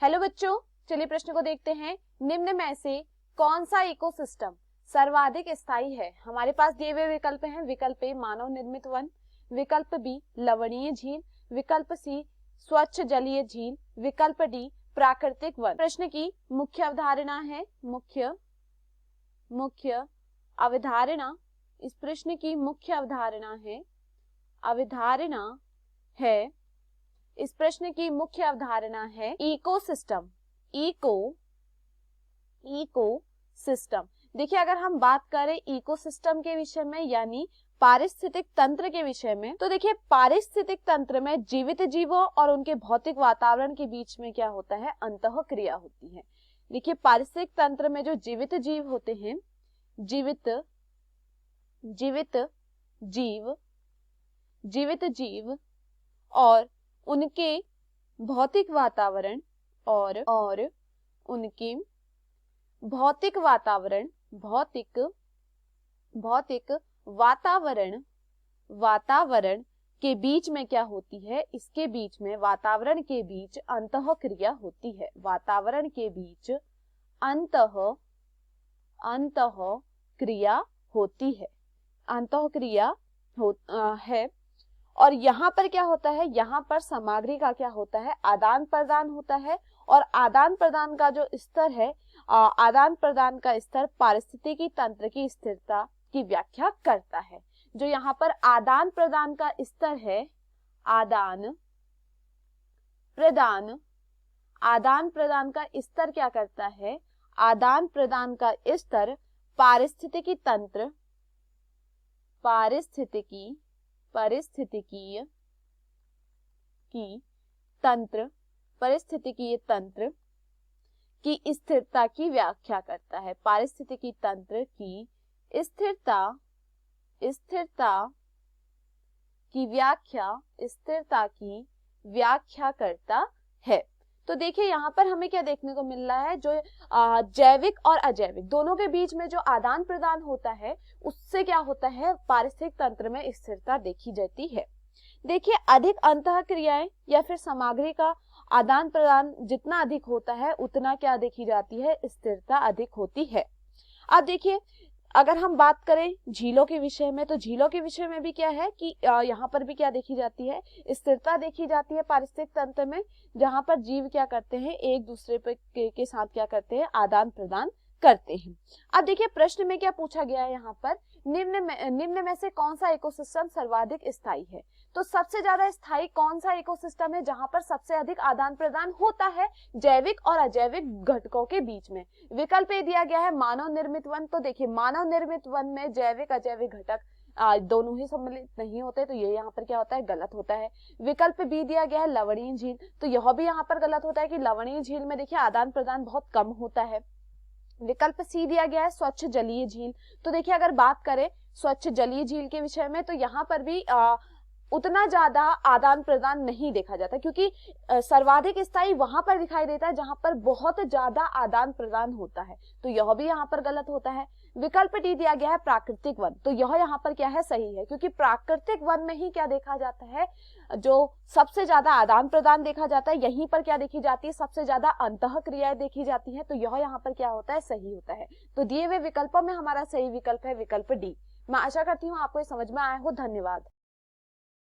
Hello बच्चों, चलिए प्रश्न को देखते हैं। निम्न में से कौन सा इकोसिस्टम सर्वाधिक स्थायी है? हमारे पास दिए हुए विकल्प हैं। विकल्प ए मानव निर्मित वन, विकल्प बी लवणीय झील, विकल्प सी स्वच्छ जलीय झील, विकल्प डी प्राकृतिक वन। प्रश्न की मुख्य अवधारणा है मुख्य अवधारणा इस प्रश्न की मुख्य अवधारणा है इस प्रश्न की मुख्य अवधारणा है इकोसिस्टम। इकोसिस्टम देखिए, अगर हम बात करें इकोसिस्टम के विषय में यानी पारिस्थितिक तंत्र के विषय में, तो देखिए पारिस्थितिक तंत्र में जीवित जीवों और उनके भौतिक वातावरण के बीच में क्या होता है? अंतःक्रिया होती है। देखिए पारिस्थितिक तंत्र में जो जीवित जीव होते हैं, जीवित जीव और उनके भौतिक वातावरण उनके भौतिक वातावरण के बीच में क्या होती है? इसके बीच में वातावरण के बीच अंतःक्रिया होती है। वातावरण के बीच अंतःक्रिया होती है, है। और यहाँ पर क्या होता है? यहाँ पर सामग्री का क्या होता है? आदान प्रदान होता है। और आदान प्रदान का जो स्तर है, आदान प्रदान का स्तर पारिस्थितिकी तंत्र की स्थिरता की व्याख्या करता है। जो यहाँ पर आदान प्रदान का स्तर है, आदान प्रदान का स्तर क्या करता है? आदान प्रदान का स्तर पारिस्थितिकीय तंत्र की स्थिरता की व्याख्या करता है। पारिस्थितिकी तंत्र की स्थिरता की व्याख्या करता है। तो देखिए यहाँ पर हमें क्या देखने को मिल रहा है? जो जैविक और अजैविक दोनों के बीच में जो आदान प्रदान होता है, उससे क्या होता है? पारिस्थितिक तंत्र में स्थिरता देखी जाती है। देखिए अधिक अंतःक्रियाएं या फिर सामग्री का आदान प्रदान जितना अधिक होता है, उतना क्या देखी जाती है? स्थिरता अधिक होती है। अब देखिए अगर हम बात करें झीलों के विषय में, तो झीलों के विषय में भी क्या है कि यहाँ पर भी क्या देखी जाती है? स्थिरता देखी जाती है पारिस्थितिक तंत्र में, जहां पर जीव क्या करते हैं? एक दूसरे के साथ क्या करते हैं? आदान प्रदान करते हैं। अब देखिए प्रश्न में क्या पूछा गया है यहाँ पर? निम्न में से कौन सा इकोसिस्टम सर्वाधिक स्थायी है? तो सबसे ज्यादा स्थायी कौन सा इकोसिस्टम है जहां पर सबसे अधिक आदान प्रदान होता है जैविक और अजैविक घटकों के बीच में? विकल्प ए दिया गया है मानव निर्मित वन। तो देखिए मानव निर्मित वन में जैविक अजैविक घटक दोनों ही सम्मिलित नहीं होते, तो ये यहाँ पर क्या होता है? गलत होता है। विकल्प बी दिया गया है लवणीय झील। तो यह भी यहाँ पर गलत होता है कि लवणीय झील में देखिए आदान प्रदान बहुत कम होता है। विकल्प सी दिया गया है स्वच्छ जलीय झील। तो देखिए अगर बात करें स्वच्छ जलीय झील के विषय में, तो यहाँ पर भी उतना ज्यादा आदान प्रदान नहीं देखा जाता, क्योंकि सर्वाधिक स्थायी वहां पर दिखाई देता है जहां पर बहुत ज्यादा आदान प्रदान होता है। तो यह भी यहाँ पर गलत होता है। विकल्प डी दिया गया है प्राकृतिक वन। तो यह यहाँ पर क्या है? सही है, क्योंकि प्राकृतिक वन में ही क्या देखा जाता है? जो सबसे ज्यादा आदान प्रदान देखा जाता है, यहीं पर क्या देखी जाती है? सबसे ज्यादा अंतःक्रियाएं देखी जाती है। तो यह यहाँ पर क्या होता है? सही होता है। तो दिए हुए विकल्पों में हमारा सही विकल्प है विकल्प डी। मैं आशा करती हूँ आपको ये समझ में आया हो। धन्यवाद।